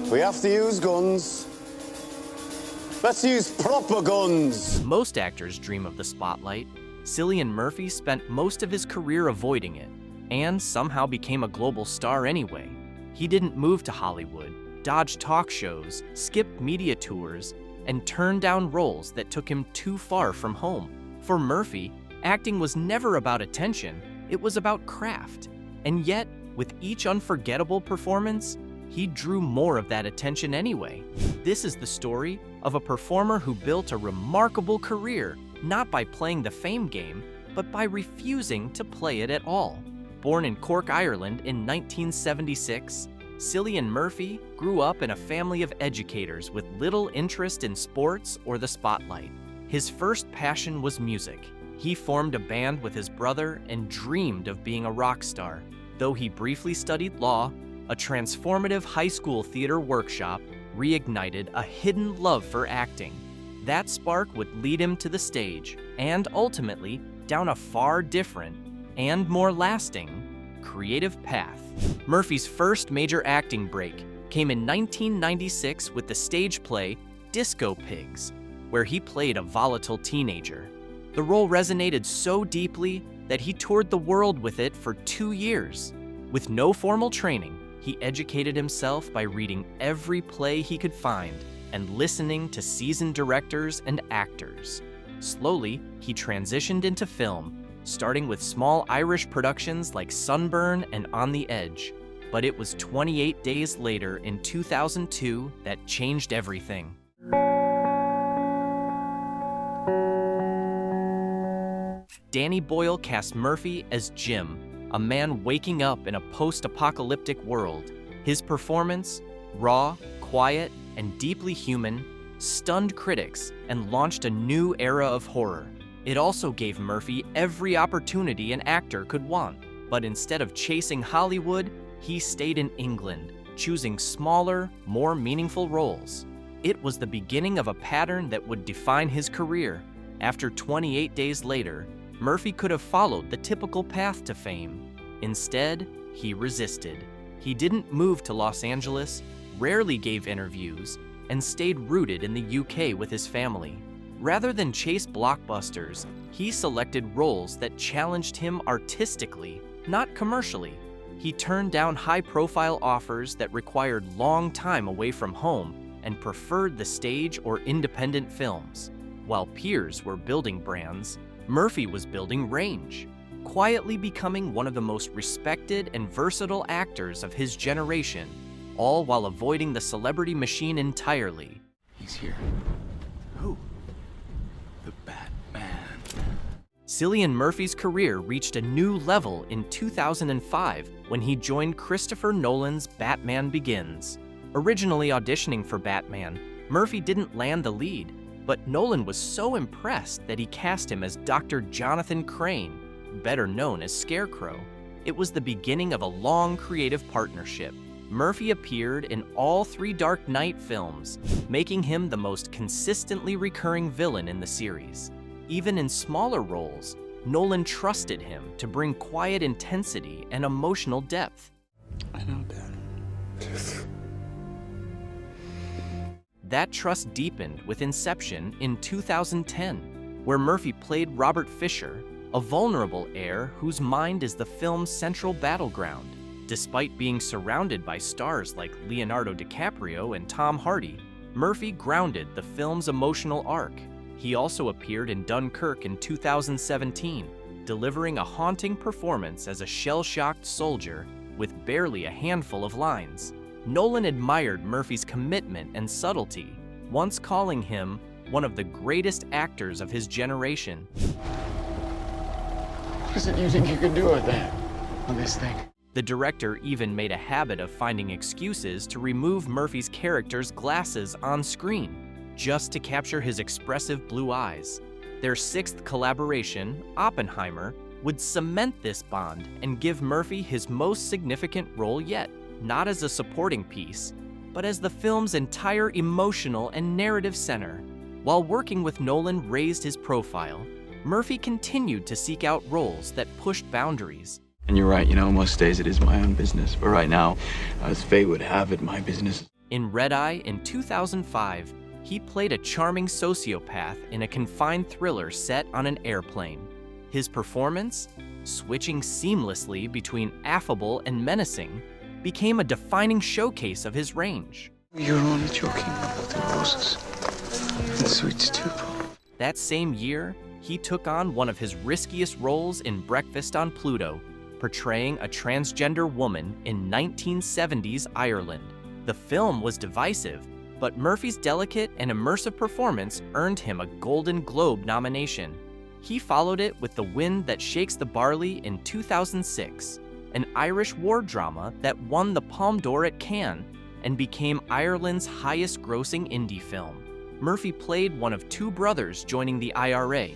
We have to use guns. Let's use proper guns. Most actors dream of the spotlight. Cillian Murphy spent most of his career avoiding it, and somehow became a global star anyway. He didn't move to Hollywood, dodged talk shows, skipped media tours, and turned down roles that took him too far from home. For Murphy, acting was never about attention, it was about craft. And yet, with each unforgettable performance, he drew more of that attention anyway. This is the story of a performer who built a remarkable career, not by playing the fame game, but by refusing to play it at all. Born in Cork, Ireland in 1976, Cillian Murphy grew up in a family of educators with little interest in sports or the spotlight. His first passion was music. He formed a band with his brother and dreamed of being a rock star. Though he briefly studied law, a transformative high school theater workshop reignited a hidden love for acting. That spark would lead him to the stage, and ultimately down a far different and more lasting creative path. Murphy's first major acting break came in 1996 with the stage play Disco Pigs, where he played a volatile teenager. The role resonated so deeply that he toured the world with it for 2 years. With no formal training, he educated himself by reading every play he could find and listening to seasoned directors and actors. Slowly, he transitioned into film, starting with small Irish productions like Sunburn and On the Edge. But it was 28 days later in 2002 that changed everything. Danny Boyle cast Murphy as Jim, a man waking up in a post-apocalyptic world. His performance, raw, quiet, and deeply human, stunned critics and launched a new era of horror. It also gave Murphy every opportunity an actor could want, but instead of chasing Hollywood, he stayed in England, choosing smaller, more meaningful roles. It was the beginning of a pattern that would define his career. After 28 days later, Murphy could have followed the typical path to fame. Instead, he resisted. He didn't move to Los Angeles, rarely gave interviews, and stayed rooted in the UK with his family. Rather than chase blockbusters, he selected roles that challenged him artistically, not commercially. He turned down high-profile offers that required long time away from home and preferred the stage or independent films. While peers were building brands, Murphy was building range, quietly becoming one of the most respected and versatile actors of his generation, all while avoiding the celebrity machine entirely. He's here. Who? The Batman. Cillian Murphy's career reached a new level in 2005 when he joined Christopher Nolan's Batman Begins. Originally auditioning for Batman, Murphy didn't land the lead, but Nolan was so impressed that he cast him as Dr. Jonathan Crane, better known as Scarecrow. It was the beginning of a long creative partnership. Murphy appeared in all 3 Dark Knight films, making him the most consistently recurring villain in the series. Even in smaller roles, Nolan trusted him to bring quiet intensity and emotional depth. I know, Dad. That trust deepened with Inception in 2010, where Murphy played Robert Fisher, a vulnerable heir whose mind is the film's central battleground. Despite being surrounded by stars like Leonardo DiCaprio and Tom Hardy, Murphy grounded the film's emotional arc. He also appeared in Dunkirk in 2017, delivering a haunting performance as a shell-shocked soldier with barely a handful of lines. Nolan admired Murphy's commitment and subtlety, once calling him one of the greatest actors of his generation. What is it you think you can do with that on this thing? The director even made a habit of finding excuses to remove Murphy's character's glasses on screen, just to capture his expressive blue eyes. Their 6th collaboration, Oppenheimer, would cement this bond and give Murphy his most significant role yet, not as a supporting piece, but as the film's entire emotional and narrative center. While working with Nolan raised his profile, Murphy continued to seek out roles that pushed boundaries. And you're right, most days it is my own business. But right now, as fate would have it, my business. In Red Eye in 2005, he played a charming sociopath in a confined thriller set on an airplane. His performance, switching seamlessly between affable and menacing, became a defining showcase of his range. You're only joking about the roses and sweets too. That same year, he took on one of his riskiest roles in Breakfast on Pluto, portraying a transgender woman in 1970s Ireland. The film was divisive, but Murphy's delicate and immersive performance earned him a Golden Globe nomination. He followed it with The Wind That Shakes the Barley in 2006, an Irish war drama that won the Palme d'Or at Cannes and became Ireland's highest-grossing indie film. Murphy played one of two brothers joining the IRA,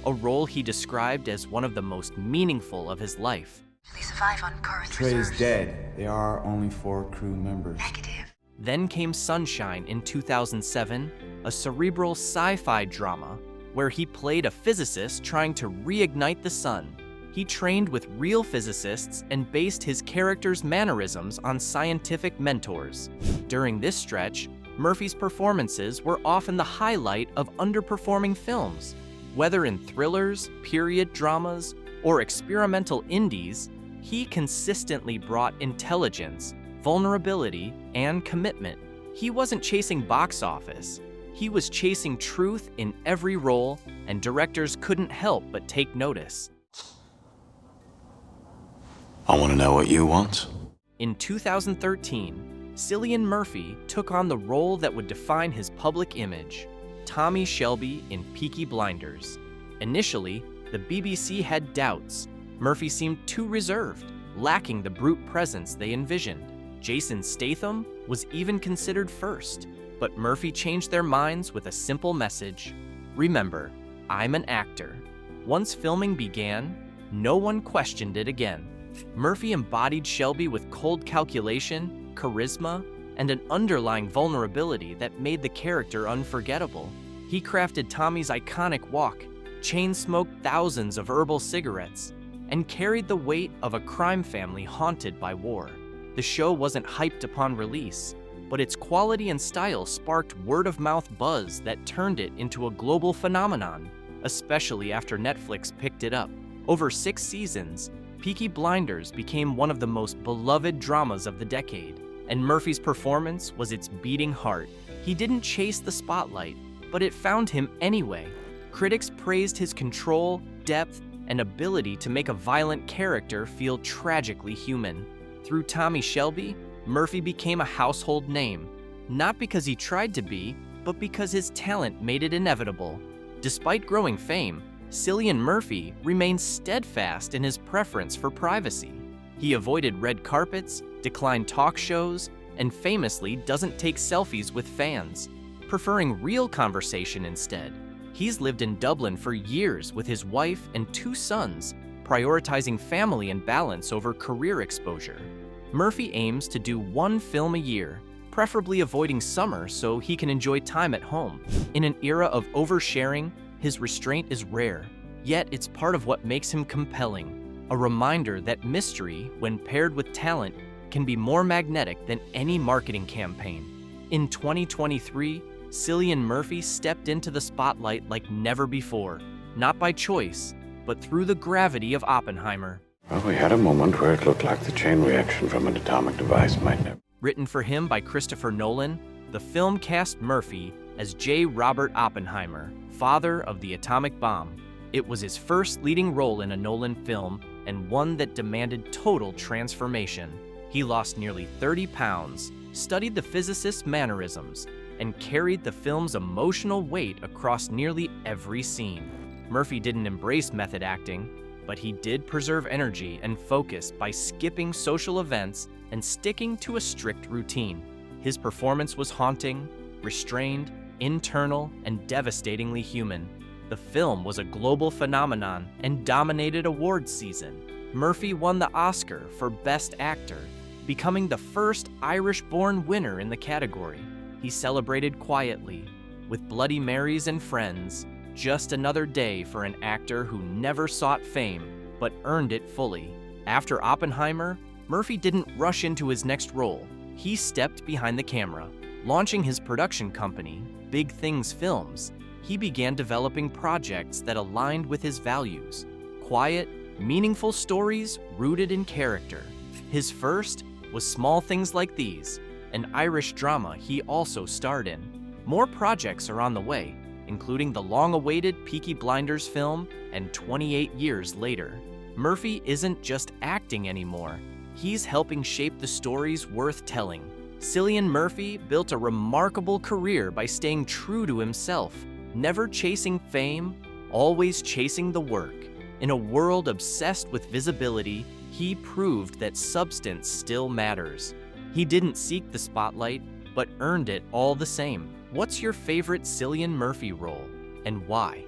a role he described as one of the most meaningful of his life. They survive on current Trey's reserves. dead. There are only 4 crew members. Negative. Then came Sunshine in 2007, a cerebral sci-fi drama where he played a physicist trying to reignite the sun. He trained with real physicists and based his character's mannerisms on scientific mentors. During this stretch, Murphy's performances were often the highlight of underperforming films. Whether in thrillers, period dramas, or experimental indies, he consistently brought intelligence, vulnerability, and commitment. He wasn't chasing box office. He was chasing truth in every role, and directors couldn't help but take notice. I want to know what you want. In 2013, Cillian Murphy took on the role that would define his public image, Tommy Shelby in Peaky Blinders. Initially, the BBC had doubts. Murphy seemed too reserved, lacking the brute presence they envisioned. Jason Statham was even considered first, but Murphy changed their minds with a simple message. Remember, I'm an actor. Once filming began, no one questioned it again. Murphy embodied Shelby with cold calculation, charisma, and an underlying vulnerability that made the character unforgettable. He crafted Tommy's iconic walk, chain-smoked thousands of herbal cigarettes, and carried the weight of a crime family haunted by war. The show wasn't hyped upon release, but its quality and style sparked word-of-mouth buzz that turned it into a global phenomenon, especially after Netflix picked it up. Over 6 seasons, Peaky Blinders became one of the most beloved dramas of the decade, and Murphy's performance was its beating heart. He didn't chase the spotlight, but it found him anyway. Critics praised his control, depth, and ability to make a violent character feel tragically human. Through Tommy Shelby, Murphy became a household name, not because he tried to be, but because his talent made it inevitable. Despite growing fame, Cillian Murphy remained steadfast in his preference for privacy. He avoided red carpets, declined talk shows, and famously doesn't take selfies with fans, preferring real conversation instead. He's lived in Dublin for years with his wife and 2 sons, prioritizing family and balance over career exposure. Murphy aims to do 1 film a year, preferably avoiding summer so he can enjoy time at home. In an era of oversharing, his restraint is rare, yet it's part of what makes him compelling, a reminder that mystery, when paired with talent, can be more magnetic than any marketing campaign. In 2023, Cillian Murphy stepped into the spotlight like never before, not by choice, but through the gravity of Oppenheimer. Well, we had a moment where it looked like the chain reaction from an atomic device might never. Written for him by Christopher Nolan, the film cast Murphy as J. Robert Oppenheimer, father of the atomic bomb. It was his first leading role in a Nolan film, and one that demanded total transformation. He lost nearly 30 pounds, studied the physicist's mannerisms, and carried the film's emotional weight across nearly every scene. Murphy didn't embrace method acting, but he did preserve energy and focus by skipping social events and sticking to a strict routine. His performance was haunting, restrained, internal, and devastatingly human. The film was a global phenomenon and dominated awards season. Murphy won the Oscar for Best Actor, becoming the first Irish-born winner in the category. He celebrated quietly, with Bloody Marys and friends, just another day for an actor who never sought fame, but earned it fully. After Oppenheimer, Murphy didn't rush into his next role. He stepped behind the camera, Launching his production company, Big Things Films, he began developing projects that aligned with his values: quiet, meaningful stories rooted in character. His first was Small Things Like These, an Irish drama he also starred in. More projects are on the way, including the long-awaited Peaky Blinders film and 28 years later. Murphy isn't just acting anymore. He's helping shape the stories worth telling. Cillian Murphy built a remarkable career by staying true to himself, never chasing fame, always chasing the work. In a world obsessed with visibility, he proved that substance still matters. He didn't seek the spotlight, but earned it all the same. What's your favorite Cillian Murphy role, and why?